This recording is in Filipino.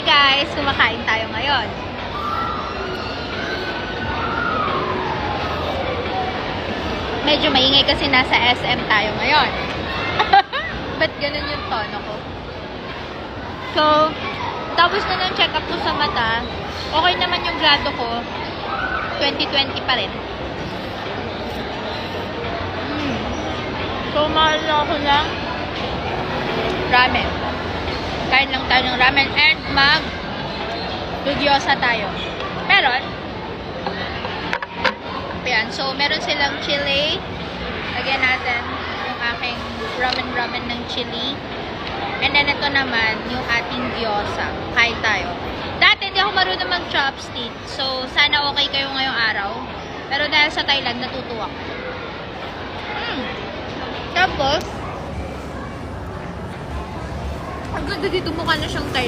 Hi guys! Kumakain tayo ngayon. Medyo maingay kasi nasa SM tayo ngayon. Ba't ganun yung tono ko? So, tapos na ng check-up ko sa mata. Okay naman yung grado ko. 2020 pa rin. So, mahal na ako ng ramen. Kain lang tayo ng ramen and mag-gyoza tayo. Meron. Ayan. So, meron silang chili. Lagyan natin yung aking ramen ng chili. And then, ito naman, yung ating gyoza. Kain tayo. Dati, hindi ako marunong mag-chopstick. So, sana okay kayo ngayong araw. Pero dahil sa Thailand, natutuwa ko. Tapos, ang ganda dito, mukha na siyang Thailand.